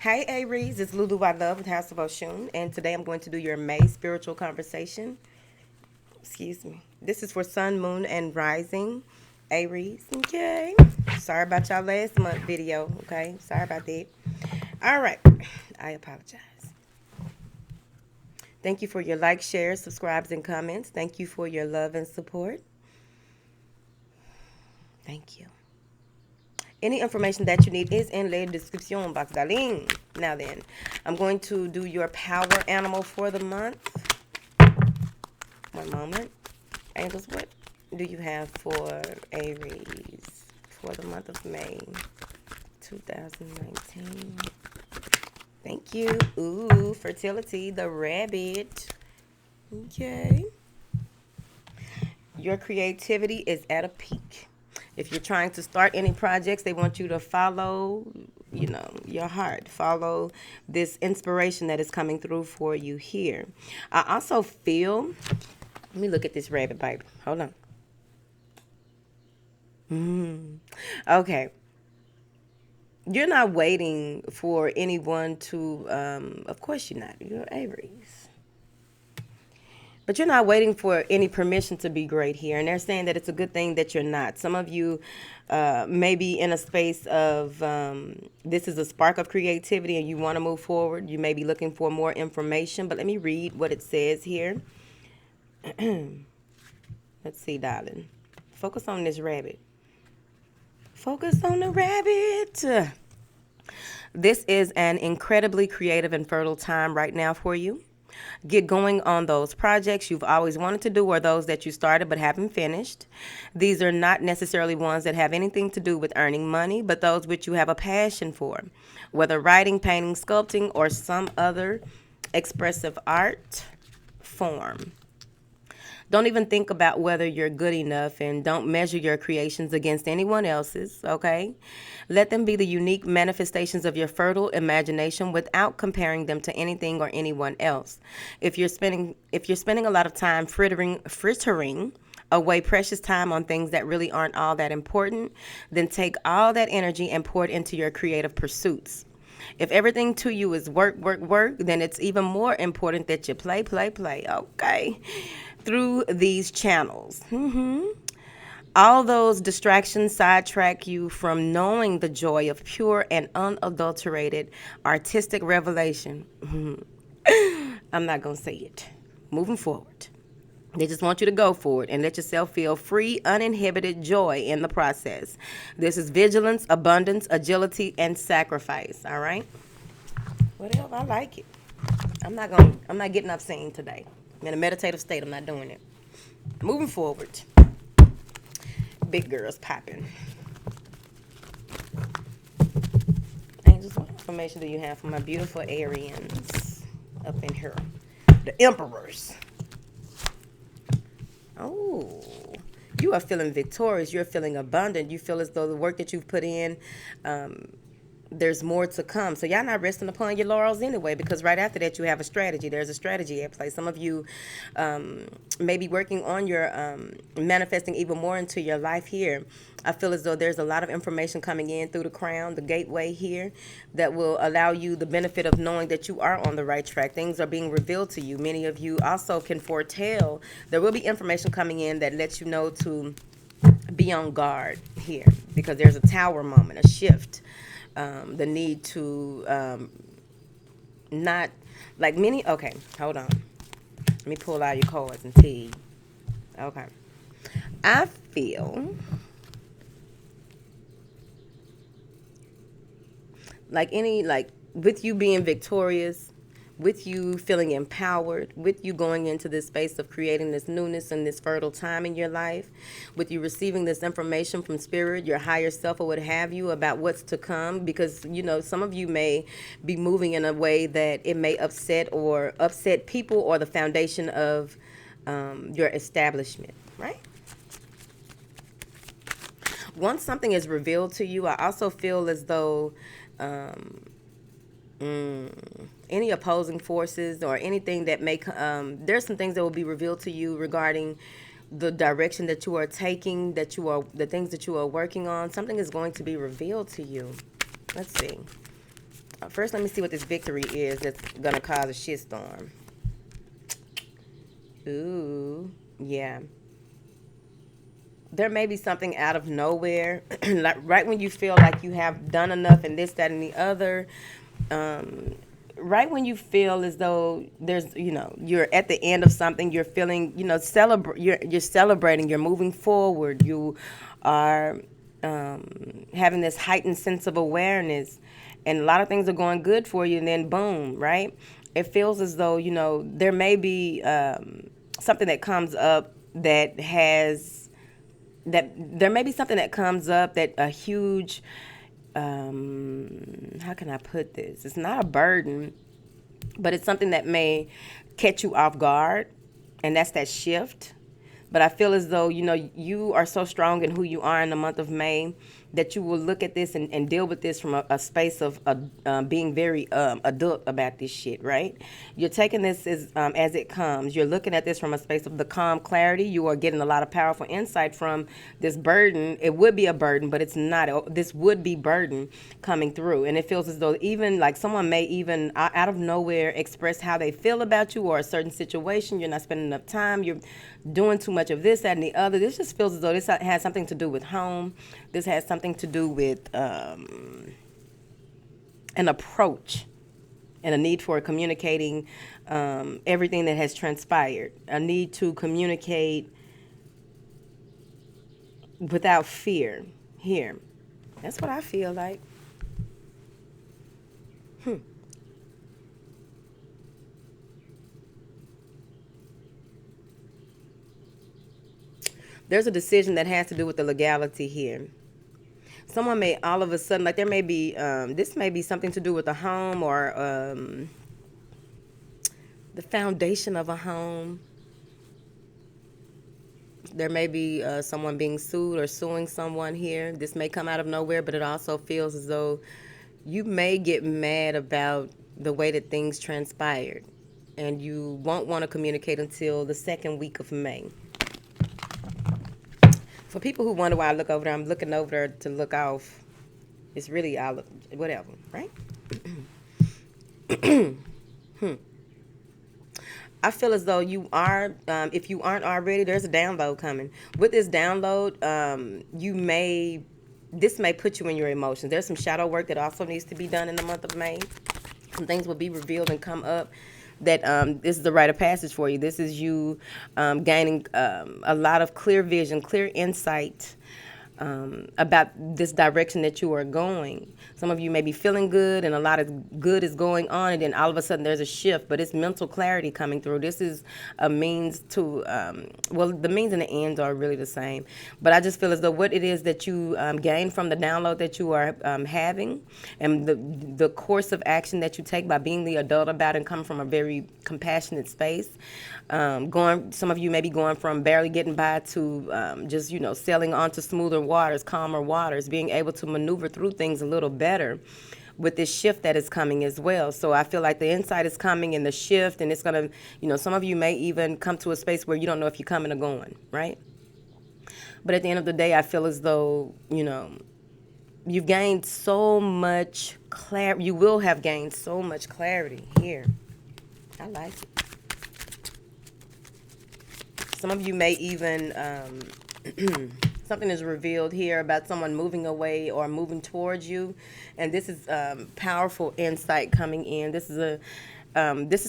Hey Aries, it's Lulu I Love with House of Oshun, and today I'm going to do your May spiritual conversation. Excuse me. This is for Sun, Moon, and Rising. Aries, okay? Sorry about y'all last month video, okay? Sorry about that. All right, I apologize. Thank you for your likes, shares, subscribes, and comments. Thank you for your love and support. Thank you. Any information that you need is in the description box, darling. Now then, I'm going to do your power animal for the month. One moment. Angels, what do you have for Aries for the month of May 2019? Thank you. Ooh, fertility, the rabbit. Okay. Your creativity is at a peak. If you're trying to start any projects, they want you to follow, your heart. Follow this inspiration that is coming through for you here. I also feel, let me look at this rabbit, baby. Hold on. Okay. You're not waiting for anyone to, of course you're not. You're Aries. But you're not waiting for any permission to be great here. And they're saying that it's a good thing that you're not. Some of you may be in a space of this is a spark of creativity and you want to move forward. You may be looking for more information. But let me read what it says here. Let's see, darling. Focus on this rabbit. Focus on the rabbit. This is an incredibly creative and fertile time right now for you. Get going on those projects you've always wanted to do or those that you started but haven't finished. These are not necessarily ones that have anything to do with earning money, but those which you have a passion for, whether writing, painting, sculpting, or some other expressive art form. Don't even think about whether you're good enough and don't measure your creations against anyone else's, okay? Let them be the unique manifestations of your fertile imagination without comparing them to anything or anyone else. If you're spending a lot of time frittering away precious time on things that really aren't all that important, then take all that energy and pour it into your creative pursuits. If everything to you is work, work, work, then it's even more important that you play, play, play, okay? Through these channels. All those distractions sidetrack you from knowing the joy of pure and unadulterated artistic revelation. I'm not going to say it. Moving forward. They just want you to go for it and let yourself feel free, uninhibited joy in the process. This is vigilance, abundance, agility, and sacrifice. All right? Whatever, I like it. I'm not getting up singing today. I'm in a meditative state. I'm not doing it. Moving forward. Big girls popping. Angels, what information do you have for my beautiful Arians up in here? The emperors. Oh, you are feeling victorious. You're feeling abundant. You feel as though the work that you've put in, there's more to come. So y'all not resting upon your laurels anyway, because right after that you have a strategy. There's a strategy at play. Some of you may be working on your manifesting even more into your life here. I feel as though there's a lot of information coming in through the crown, the gateway here, that will allow you the benefit of knowing that you are on the right track. Things are being revealed to you. Many of you also can foretell. There will be information coming in that lets you know to be on guard here, because there's a tower moment, a shift. The need to not, like many, okay, hold on. Let me pull out your cards and see. Okay. I feel like with you being victorious, with you feeling empowered, with you going into this space of creating this newness and this fertile time in your life, with you receiving this information from spirit, your higher self, or what have you, about what's to come, because some of you may be moving in a way that it may upset people or the foundation of your establishment, right? Once something is revealed to you, I also feel as though any opposing forces or anything that may there's some things that will be revealed to you regarding the direction that you are taking, the things that you are working on. Something is going to be revealed to you. Let's see. First, let me see what this victory is that's going to cause a shitstorm. Ooh, yeah. There may be something out of nowhere, like right when you feel like you have done enough and this, that, and the other. Um, right when you feel as though there's, you're at the end of something, you're feeling, you're celebrating, you're moving forward, you are having this heightened sense of awareness, and a lot of things are going good for you, and then boom, right? It feels as though, there may be something that comes up that has that there may be something that comes up that a huge how can I put this? It's not a burden, but it's something that may catch you off guard, and that's that shift. But I feel as though, you are so strong in who you are in the month of May that you will look at this and deal with this from a space of being very adult about this shit, right? You're taking this as it comes. You're looking at this from a space of the calm clarity. You are getting a lot of powerful insight from this burden. It would be a burden, but it's not. This would be burden coming through. And it feels as though even like someone may even out of nowhere express how they feel about you or a certain situation. You're not spending enough time. You're doing too much of this, that, and the other. This just feels as though this has something to do with home. This has something to do with an approach and a need for communicating everything that has transpired. A need to communicate without fear here. That's what I feel like. There's a decision that has to do with the legality here. Someone may all of a sudden, like there may be, this may be something to do with a home or the foundation of a home. There may be someone being sued or suing someone here. This may come out of nowhere, but it also feels as though you may get mad about the way that things transpired, and you won't want to communicate until the second week of May. For people who wonder why I look over there, I'm looking over there to look off. It's really all whatever, right? I feel as though you are, if you aren't already, there's a download coming. With this download, this may put you in your emotions. There's some shadow work that also needs to be done in the month of May. Some things will be revealed and come up that this is the rite of passage for you. This is you gaining a lot of clear vision, clear insight about this direction that you are going. Some of you may be feeling good and a lot of good is going on, and then all of a sudden there's a shift, but it's mental clarity coming through. This is a means to, the means and the ends are really the same, but I just feel as though what it is that you gain from the download that you are having, and the course of action that you take by being the adult about and coming from a very compassionate space, some of you may be going from barely getting by to just, sailing onto smoother waters, calmer waters, being able to maneuver through things a little better with this shift that is coming as well. So I feel like the insight is coming and the shift, and it's going to, some of you may even come to a space where you don't know if you're coming or going, right? But at the end of the day, I feel as though, you've gained so much clarity. You will have gained so much clarity here. I like it. Some of you may even, something is revealed here about someone moving away or moving towards you. And this is powerful insight coming in. This is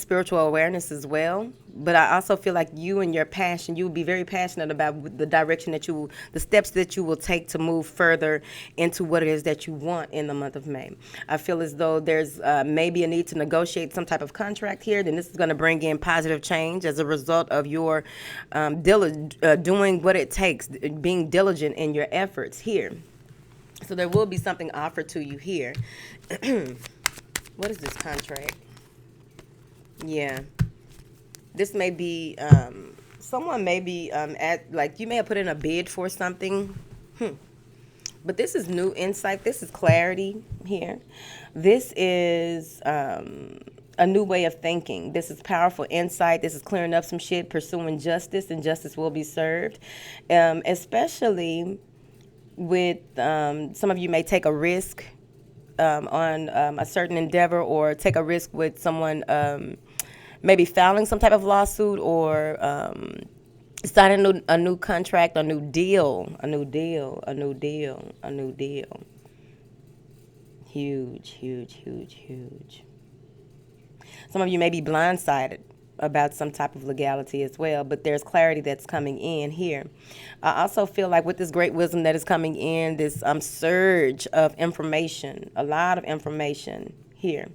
spiritual awareness as well. But I also feel like you and your passion, you will be very passionate about the direction the steps that you will take to move further into what it is that you want in the month of May. I feel as though there's maybe a need to negotiate some type of contract here. Then this is going to bring in positive change as a result of your doing what it takes, being diligent in your efforts here. So there will be something offered to you here. What is this contract? Yeah. This may be, someone may be you may have put in a bid for something. But this is new insight. This is clarity here. This is a new way of thinking. This is powerful insight. This is clearing up some shit, pursuing justice, and justice will be served. Especially with some of you may take a risk on a certain endeavor, or take a risk with someone, maybe filing some type of lawsuit, or signing a new contract, a new deal, a new deal, a new deal, a new deal. Huge, huge, huge, huge. Some of you may be blindsided about some type of legality as well, but there's clarity that's coming in here. I also feel like with this great wisdom that is coming in, this surge of information, a lot of information here.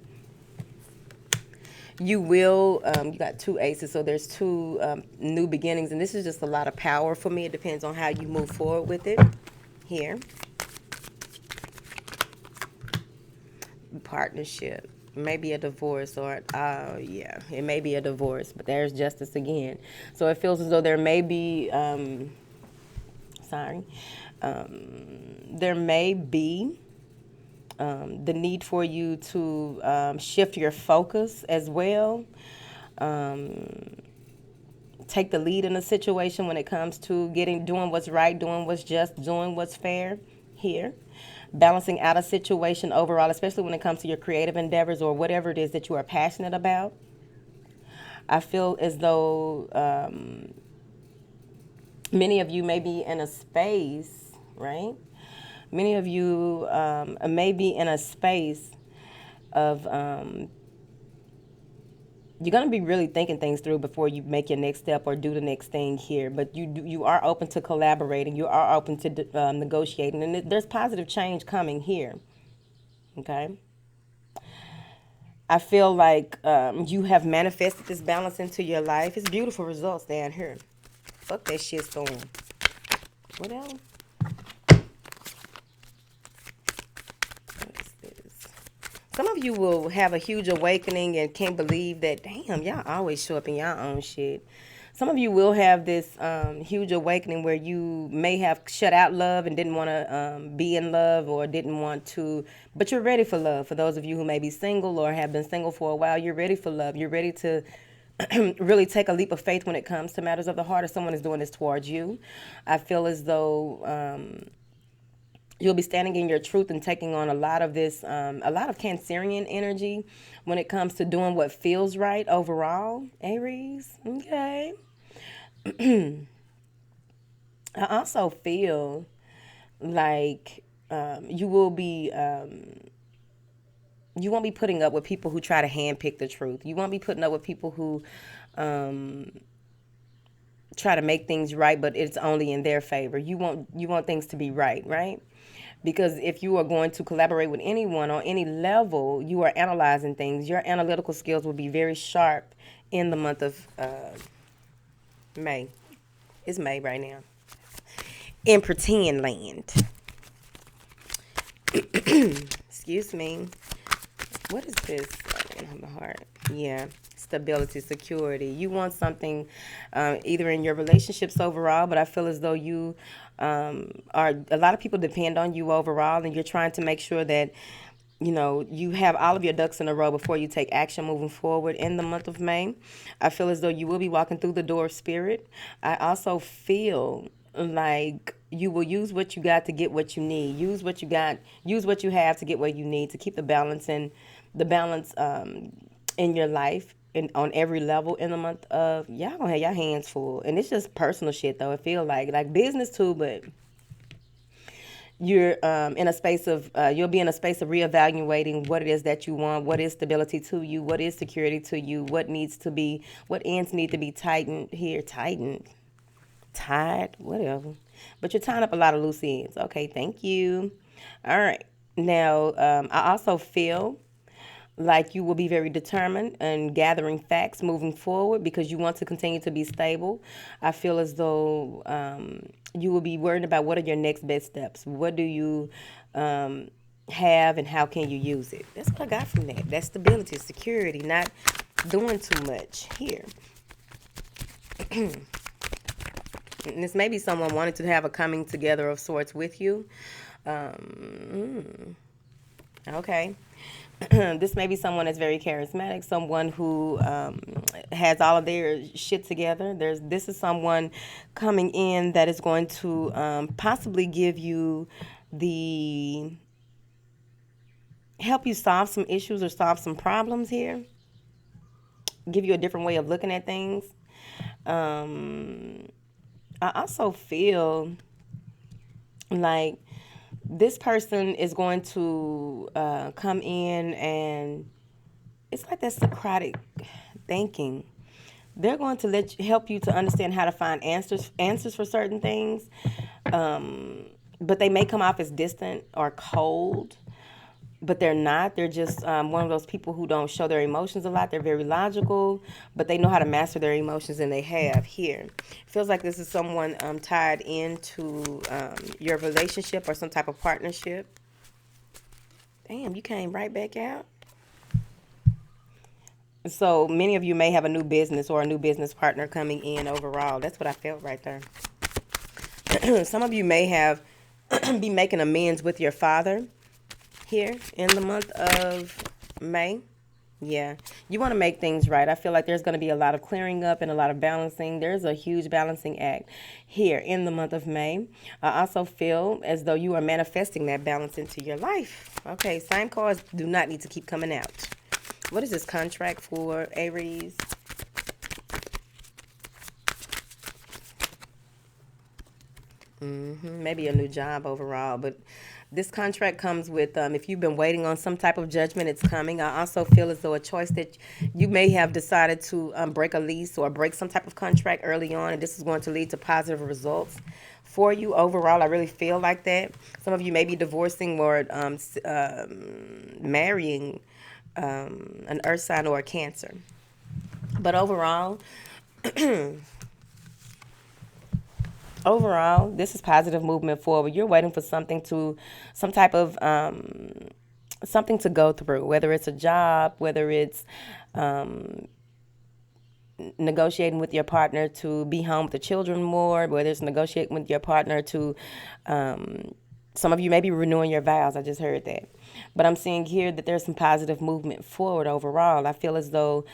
You will, you got two aces, so there's two new beginnings, and this is just a lot of power for me. It depends on how you move forward with it here. Partnership, maybe a divorce, or yeah, it may be a divorce, but there's justice again. So it feels as though there may be there may be the need for you to shift your focus as well. Take the lead in a situation when it comes to doing what's right, doing what's just, doing what's fair here. Balancing out a situation overall, especially when it comes to your creative endeavors or whatever it is that you are passionate about. I feel as though many of you may be in a space, right? Many of you may be in a space of you're going to be really thinking things through before you make your next step or do the next thing here. But you are open to collaborating. You are open to negotiating. And there's positive change coming here. Okay? I feel like you have manifested this balance into your life. It's beautiful results down here. Fuck that shit storm. What else? Some of you will have a huge awakening and can't believe that, damn, y'all always show up in y'all own shit. Some of you will have this huge awakening where you may have shut out love and didn't want to be in love, or didn't want to, but you're ready for love. For those of you who may be single or have been single for a while, you're ready for love. You're ready to really take a leap of faith when it comes to matters of the heart, if someone is doing this towards you. I feel as though you'll be standing in your truth and taking on a lot of this, a lot of Cancerian energy when it comes to doing what feels right overall, Aries. Okay. I also feel like you won't be putting up with people who try to handpick the truth. You won't be putting up with people who try to make things right, but it's only in their favor. You want things to be right, right? Because if you are going to collaborate with anyone on any level, you are analyzing things. Your analytical skills will be very sharp in the month of May. It's May right now. In pretend land. Excuse me. What is this? On the heart. Yeah. Stability, security. You want something either in your relationships overall, but I feel as though you are, a lot of people depend on you overall, and you're trying to make sure that you have all of your ducks in a row before you take action moving forward in the month of May. I feel as though you will be walking through the door of spirit. I also feel like you will use what you got to get what you need. Use what you have to get what you need, to keep the balance in your life and on every level in the month of, y'all gonna have your hands full. And it's just personal shit though. It feel like business too, but you're in a space of you'll be in a space of reevaluating what it is that you want, what is stability to you, what is security to you, what ends need to be tied, whatever. But you're tying up a lot of loose ends. Okay, thank you. All right. Now, I also feel like you will be very determined and gathering facts moving forward because you want to continue to be stable. I feel as though you will be worried about what are your next best steps. What do you have and how can you use it? That's what I got from that. That's stability, security, not doing too much here. And this may be someone wanting to have a coming together of sorts with you. Okay. This may be someone that's very charismatic, someone who has all of their shit together. This is someone coming in that is going to possibly give you the help you solve some issues or solve some problems here, give you a different way of looking at things. Um, I also feel like this person is going to come in, and it's like that Socratic thinking. They're going to help you to understand how to find answers for certain things, but they may come off as distant or cold, but they're not. They're just one of those people who don't show their emotions a lot. They're very logical, but they know how to master their emotions, and they have here. It feels like this is someone tied into your relationship or some type of partnership. Damn, you came right back out. So many of you may have a new business or a new business partner coming in overall. That's what I felt right there. Some of you may have be making amends with your father here in the month of May. Yeah, you want to make things right. I feel like there's going to be a lot of clearing up and a lot of balancing. There's a huge balancing act here in the month of May. I also feel as though you are manifesting that balance into your life. Okay, same cards do not need to keep coming out. What is this contract for, Aries? Maybe a new job overall, but this contract comes with if you've been waiting on some type of judgment, it's coming. I also feel as though a choice that you may have decided to break a lease or break some type of contract early on, and this is going to lead to positive results for you overall. I really feel like that. Some of you may be divorcing or marrying an earth sign or a Cancer, but overall, this is positive movement forward. You're waiting for some type of something to go through, whether it's a job, whether it's negotiating with your partner to be home with the children more, whether it's negotiating with your partner to, some of you may be renewing your vows. I just heard that. But I'm seeing here that there's some positive movement forward overall. I feel as though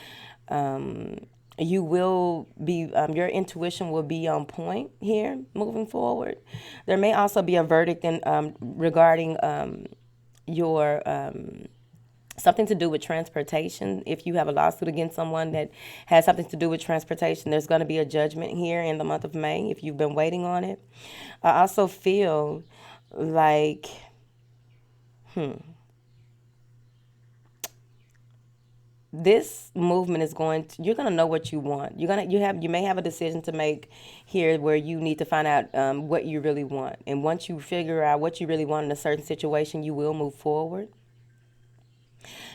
you will be, your intuition will be on point here moving forward. There may also be a verdict regarding your something to do with transportation. If you have a lawsuit against someone that has something to do with transportation, there's going to be a judgment here in the month of May if you've been waiting on it. I also feel like, this movement is you're going to know what you want. You may have a decision to make here where you need to find out what you really want. And once you figure out what you really want in a certain situation, you will move forward.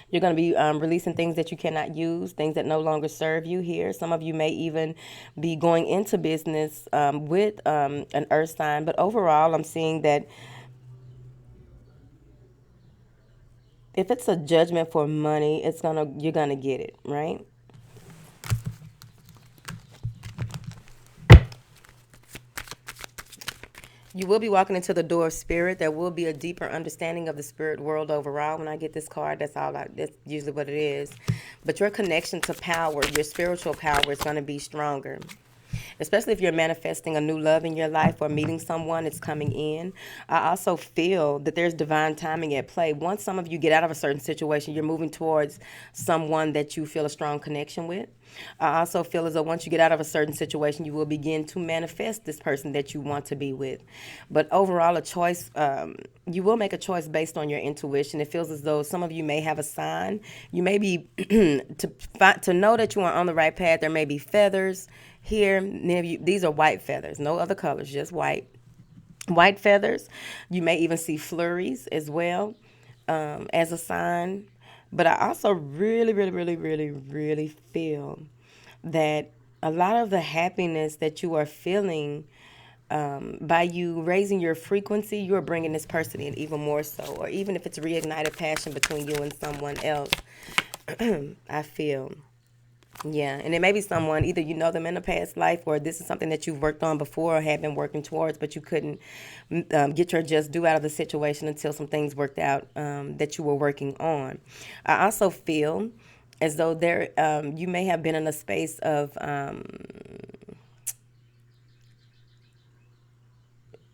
You're going to be releasing things that you cannot use, things that no longer serve you here. Some of you may even be going into business with an earth sign. But overall, I'm seeing that if it's a judgment for money, you're gonna get it, right? You will be walking into the door of spirit. There will be a deeper understanding of the spirit world overall. When I get this card, that's usually what it is. But your connection to power, your spiritual power, is going to be stronger. Especially if you're manifesting a new love in your life or meeting someone, it's coming in. I also feel that there's divine timing at play. Once some of you get out of a certain situation, you're moving towards someone that you feel a strong connection with. I also feel as though once you get out of a certain situation, you will begin to manifest this person that you want to be with. But overall, you will make a choice based on your intuition. It feels as though some of you may have a sign. You may be, to know that you are on the right path, there may be feathers here. These are white feathers, no other colors, just white. White feathers. You may even see flurries as well as a sign. But I also really, really, really, really, really feel that a lot of the happiness that you are feeling by you raising your frequency, you are bringing this person in even more so. Or even if it's reignited passion between you and someone else, I feel. Yeah, and it may be someone, either you know them in a past life or this is something that you've worked on before or have been working towards, but you couldn't get your just due out of the situation until some things worked out that you were working on. I also feel as though you may have been in a space of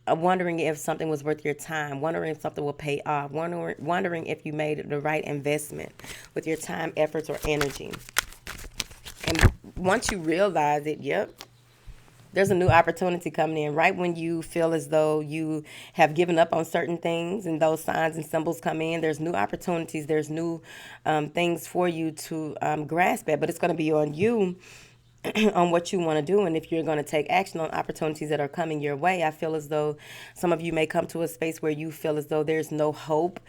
wondering if something was worth your time, wondering if something will pay off, wondering if you made the right investment with your time, efforts, or energy. And once you realize it, yep, there's a new opportunity coming in right when you feel as though you have given up on certain things, and those signs and symbols come in. There's new opportunities, there's new things for you to grasp at, but it's going to be on you on what you want to do and if you're going to take action on opportunities that are coming your way. I feel as though some of you may come to a space where you feel as though there's no hope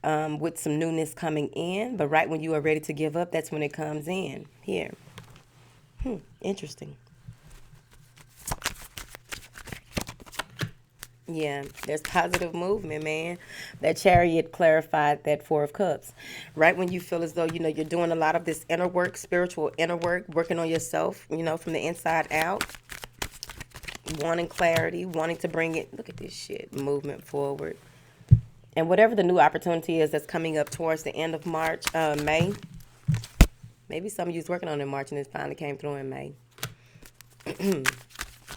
with some newness coming in, but right when you are ready to give up, that's when it comes in here. Interesting. Yeah, there's positive movement, man. That Chariot clarified that Four of Cups. Right when you feel as though, you're doing a lot of this inner work, spiritual inner work, working on yourself, from the inside out, wanting clarity, wanting to bring it, look at this shit, movement forward. And whatever the new opportunity is that's coming up towards the end of March, May, maybe some of you was working on it in March and it finally came through in May.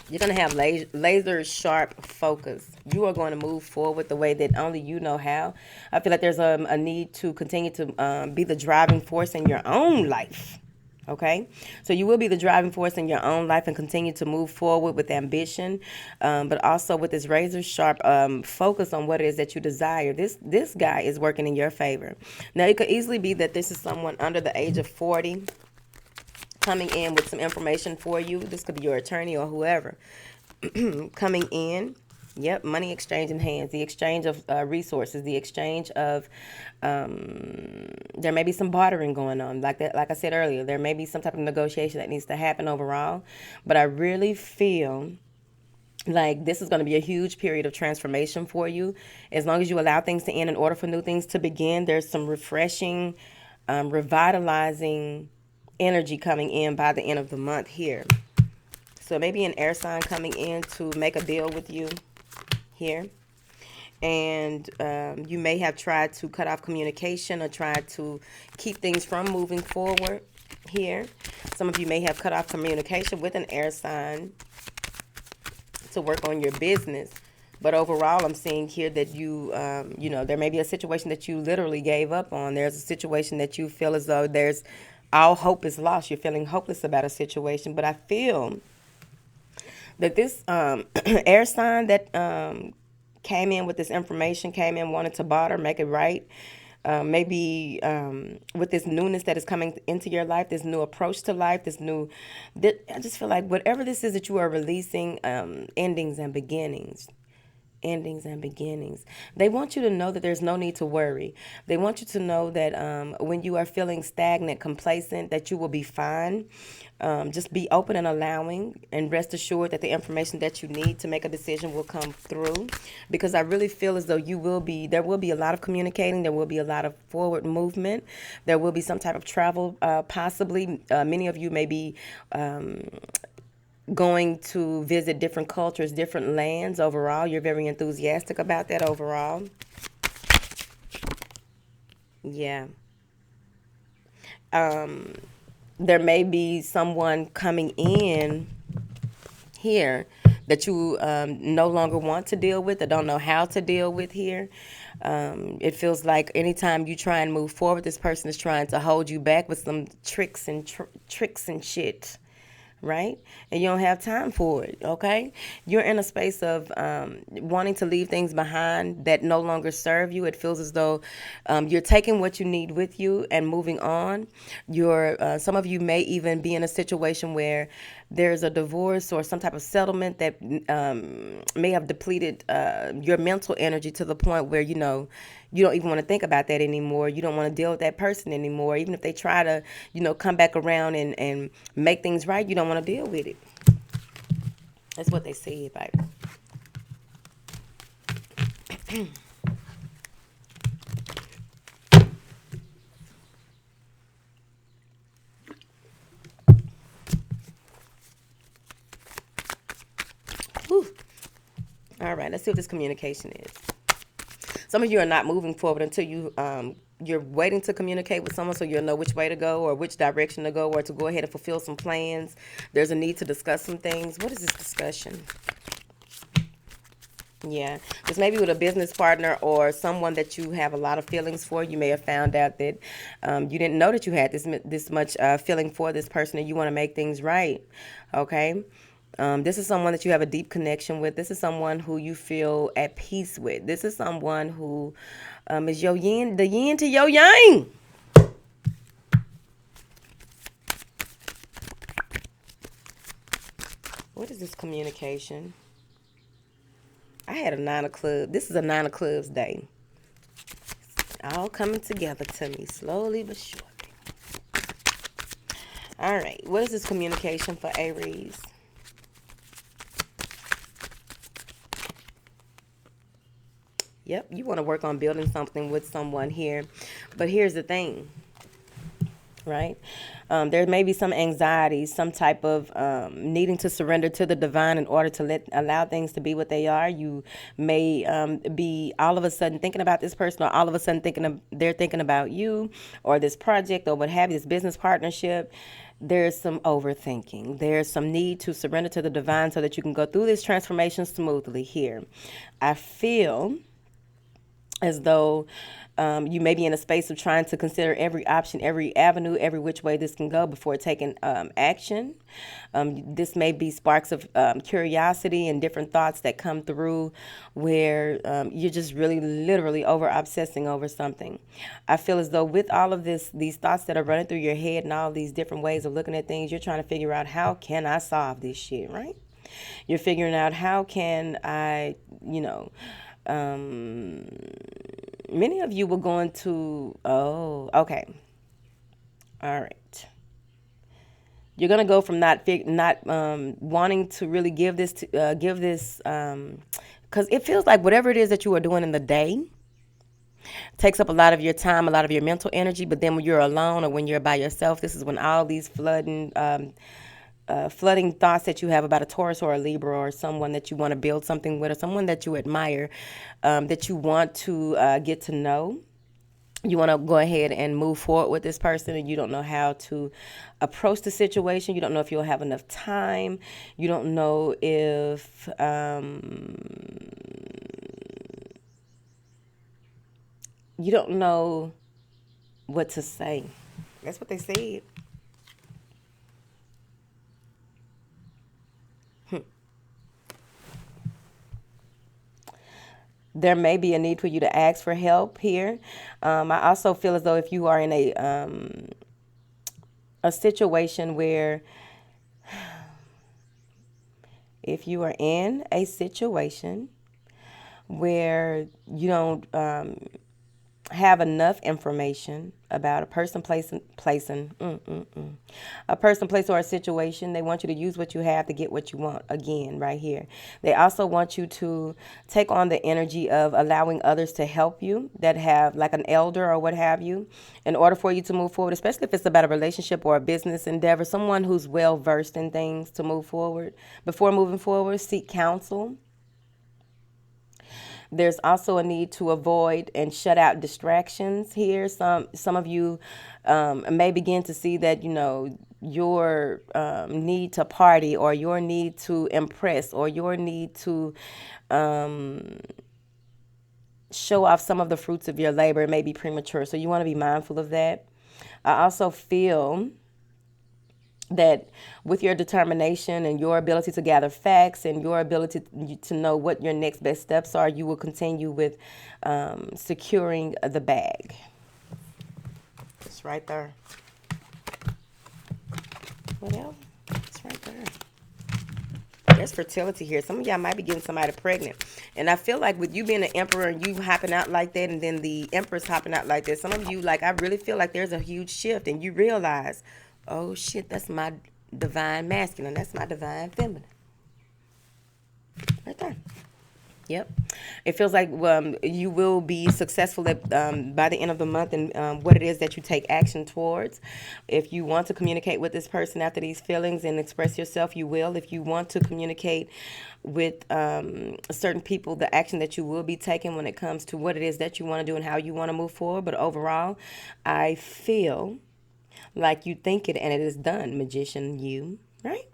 You're going to have laser sharp focus. You are going to move forward the way that only you know how. I feel like there's a need to continue to be the driving force in your own life. Okay? So you will be the driving force in your own life and continue to move forward with ambition, but also with this razor sharp focus on what it is that you desire. This guy is working in your favor. Now, it could easily be that this is someone under the age of 40 coming in with some information for you. This could be your attorney or whoever coming in. Yep, money exchange in hands, the exchange of resources, the exchange of, there may be some bartering going on. Like I said earlier, there may be some type of negotiation that needs to happen overall. But I really feel like this is going to be a huge period of transformation for you. As long as you allow things to end in order for new things to begin, there's some refreshing, revitalizing energy coming in by the end of the month here. So maybe an air sign coming in to make a deal with you here. And you may have tried to cut off communication or tried to keep things from moving forward here. Some of you may have cut off communication with an air sign to work on your business. But overall, I'm seeing here that you there may be a situation that you literally gave up on. There's a situation that you feel as though all hope is lost. You're feeling hopeless about a situation. But I feel that this air sign that came in with this information, came in, wanted to barter, make it right. Maybe with this newness that is coming into your life, this new approach to life, I just feel like whatever this is that you are releasing, endings and beginnings. Endings and beginnings. They want you to know that there's no need to worry. They want you to know that when you are feeling stagnant, complacent, that you will be fine. Just be open and allowing, and rest assured that the information that you need to make a decision will come through. Because I really feel as though there will be a lot of communicating. There will be a lot of forward movement. There will be some type of travel, possibly. Many of you may be going to visit different cultures, different lands overall. You're very enthusiastic about that overall. Yeah. There may be someone coming in here that you no longer want to deal with or don't know how to deal with here. It feels like anytime you try and move forward, this person is trying to hold you back with some tricks and shit. Right? And you don't have time for it, okay? You're in a space of wanting to leave things behind that no longer serve you. It feels as though you're taking what you need with you and moving on. Some of you may even be in a situation where there's a divorce or some type of settlement that may have depleted your mental energy to the point where, you don't even want to think about that anymore. You don't want to deal with that person anymore. Even if they try to, come back around and make things right, you don't want to deal with it. That's what they say, baby. Whew. All right, let's see what this communication is. Some of you are not moving forward until you're waiting to communicate with someone so you'll know which way to go or which direction to go or to go ahead and fulfill some plans. There's a need to discuss some things. What is this discussion? Yeah, because maybe with a business partner or someone that you have a lot of feelings for, you may have found out that you didn't know that you had this much feeling for this person, and you want to make things right. Okay, this is someone that you have a deep connection with. This is someone who you feel at peace with. This is someone who is your yin, the yin to your yang. What is this communication? I had a nine of clubs. This is a nine of clubs day. All coming together to me slowly but surely. All right. What is this communication for Aries? Yep. You want to work on building something with someone here. But here's the thing, right? There may be some anxiety, some type of needing to surrender to the divine in order to allow things to be what they are. You may be all of a sudden thinking about this person, or all of a sudden they're thinking about you, or this project, or what have you, this business partnership. There's some overthinking. There's some need to surrender to the divine so that you can go through this transformation smoothly here. I feel as though you may be in a space of trying to consider every option, every avenue, every which way this can go before taking action. This may be sparks of curiosity and different thoughts that come through where you're just really literally over obsessing over something. I feel as though with all of these thoughts that are running through your head and all these different ways of looking at things, you're trying to figure out, how can I solve this shit, right? You're figuring out, how can I, um, many of you will go into, oh, okay, all right. You're gonna go from not wanting to really give this because it feels like whatever it is that you are doing in the day takes up a lot of your time, a lot of your mental energy. But then when you're alone or when you're by yourself, this is when all these flooding thoughts that you have about a Taurus or a Libra or someone that you want to build something with, or someone that you admire, that you want to get to know. You want to go ahead and move forward with this person, and you don't know how to approach the situation. You don't know if you'll have enough time. You don't know if you don't know what to say. That's what they said. There may be a need for you to ask for help here. I also feel as though if you are in a situation where, if you are in a situation where you don't have enough information about a person, a person, place, or a situation. They want you to use what you have to get what you want. Again, right here. They also want you to take on the energy of allowing others to help you, that have like an elder or what have you, in order for you to move forward, especially if it's about a relationship or a business endeavor, someone who's well versed in things to move forward. Before moving forward, seek counsel. There's also a need to avoid and shut out distractions here. Some of you may begin to see that, your need to party, or your need to impress, or your need to show off some of the fruits of your labor may be premature. So you want to be mindful of that. I also feel that with your determination and your ability to gather facts and your ability to know what your next best steps are, you will continue with securing the bag. It's right there. What else? It's right there. There's fertility here. Some of y'all might be getting somebody pregnant. And I feel like with you being an emperor and you hopping out like that, and then the empress hopping out like that, some of you, like, I really feel like there's a huge shift, and you realize, oh shit, that's my divine masculine. That's my divine feminine. Right there. Yep. It feels like you will be successful by the end of the month in what it is that you take action towards. If you want to communicate with this person after these feelings and express yourself, you will. If you want to communicate with certain people, the action that you will be taking when it comes to what it is that you want to do and how you want to move forward. But overall, I feel like you think it and it is done, magician, you, right?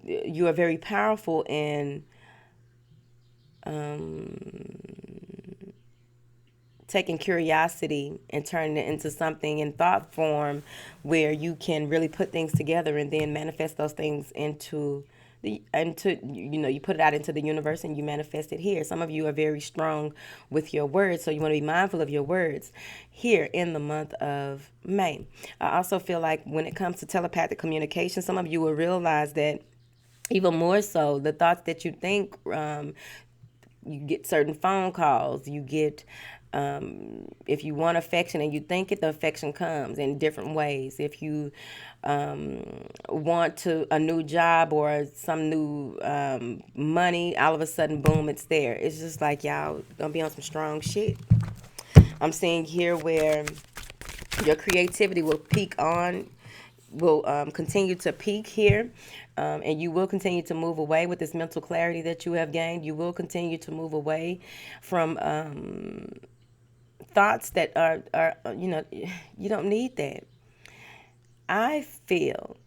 You are very powerful in taking curiosity and turning it into something in thought form where you can really put things together and then manifest those things you put it out into the universe and you manifest it here. Some of you are very strong with your words, so you want to be mindful of your words here in the month of May. I also feel like when it comes to telepathic communication, some of you will realize that even more so, the thoughts that you think, you get certain phone calls, you get, if you want affection and you think it, the affection comes in different ways. If you want to a new job or some new money, all of a sudden, boom, it's there. It's just like y'all gonna be on some strong shit. I'm seeing here where your creativity will continue to peak here, and you will continue to move away with this mental clarity that you have gained. You will continue to move away from thoughts that are you don't need that. I feel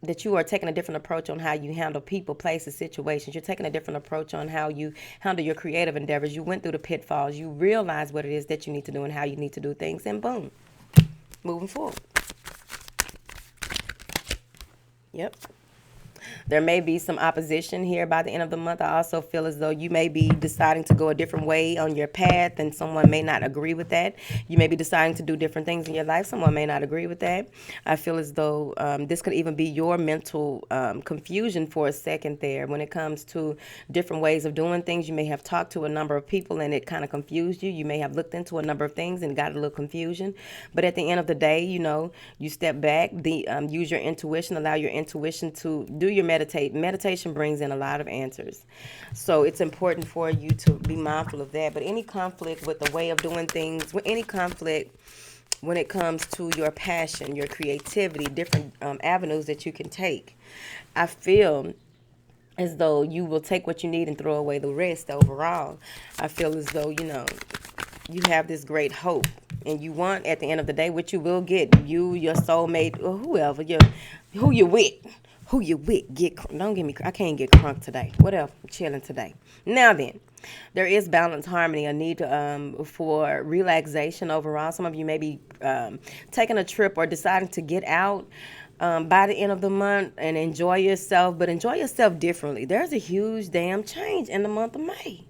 that you are taking a different approach on how you handle people, places, situations. You're taking a different approach on how you handle your creative endeavors. You went through the pitfalls. You realize what it is that you need to do and how you need to do things, and boom, moving forward. Yep. There may be some opposition here by the end of the month. I also feel as though you may be deciding to go a different way on your path, and someone may not agree with that. You may be deciding to do different things in your life. Someone may not agree with that. I feel as though this could even be your mental confusion for a second there when it comes to different ways of doing things. You may have talked to a number of people and it kind of confused you. You may have looked into a number of things and got a little confusion. But at the end of the day, you step back, use your intuition, allow your intuition to do your meditation brings in a lot of answers. So it's important for you to be mindful of that. But any conflict with the way of doing things, any conflict when it comes to your passion, your creativity, different avenues that you can take, I feel as though you will take what you need and throw away the rest overall. I feel as though, you have this great hope and you want at the end of the day, what you will get, you, your soulmate, or whoever, who you with. Who you with, don't get me, I can't get crunk today. Whatever, I'm chilling today. Now then, there is balance, harmony, a need for relaxation overall. Some of you may be taking a trip or deciding to get out by the end of the month and enjoy yourself, but enjoy yourself differently. There's a huge damn change in the month of May.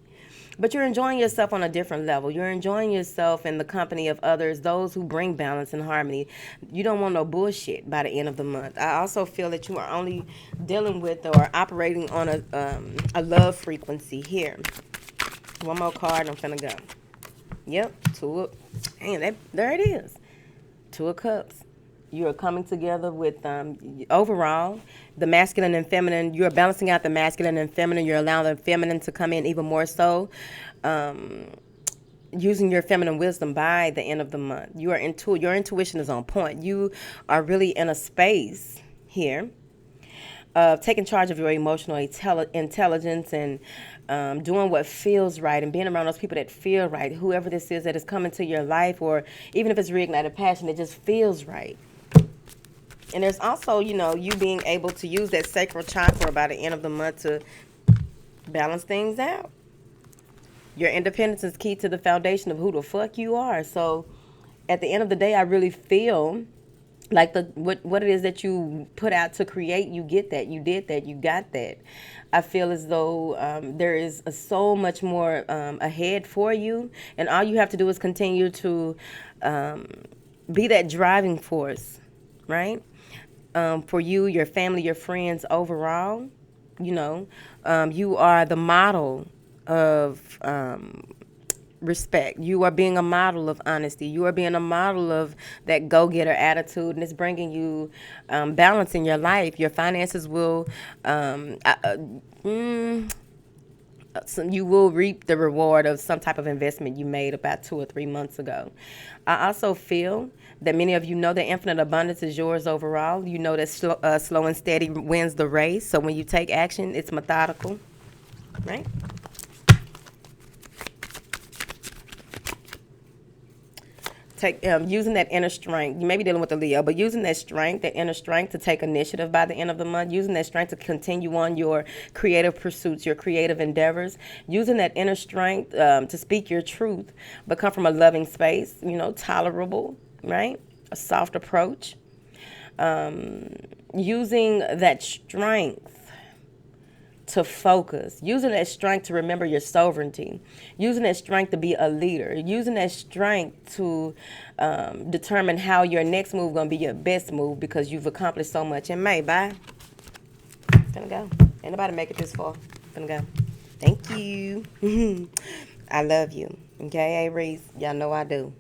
But you're enjoying yourself on a different level. You're enjoying yourself in the company of others, those who bring balance and harmony. You don't want no bullshit by the end of the month. I also feel that you are only dealing with or operating on a love frequency here. One more card, I'm finna go. Yep, there it is. Two of Cups. You are coming together with, overall, the masculine and feminine. You are balancing out the masculine and feminine. You're allowing the feminine to come in even more so. Using your feminine wisdom by the end of the month. Your intuition is on point. You are really in a space here of taking charge of your emotional intelligence and doing what feels right and being around those people that feel right. Whoever this is that is coming to your life, or even if it's reignited passion, it just feels right. And there's also, you being able to use that sacral chakra by the end of the month to balance things out. Your independence is key to the foundation of who the fuck you are. So at the end of the day, I really feel like what it is that you put out to create, you get that, you did that, you got that. I feel as though there is so much more ahead for you, and all you have to do is continue to be that driving force, right? For you, your family, your friends overall. You are the model of respect. You are being a model of honesty. You are being a model of that go-getter attitude, and it's bringing you balance in your life. Your finances will you will reap the reward of some type of investment you made about 2 or 3 months ago. I also feel that many of you know that infinite abundance is yours overall. You know that slow and steady wins the race. So when you take action, it's methodical, right? Using that inner strength. You may be dealing with a Leo, but using that strength, that inner strength, to take initiative by the end of the month. Using that strength to continue on your creative pursuits, your creative endeavors. Using that inner strength to speak your truth, but come from a loving space. Tolerable, right? A soft approach. Using that strength to focus, using that strength to remember your sovereignty, using that strength to be a leader, using that strength to determine how your next move going to be your best move, because you've accomplished so much in May. Bye. Gonna go. Ain't nobody make it this far. Gonna go. Thank you. I love you. Okay, Aries? Y'all know I do.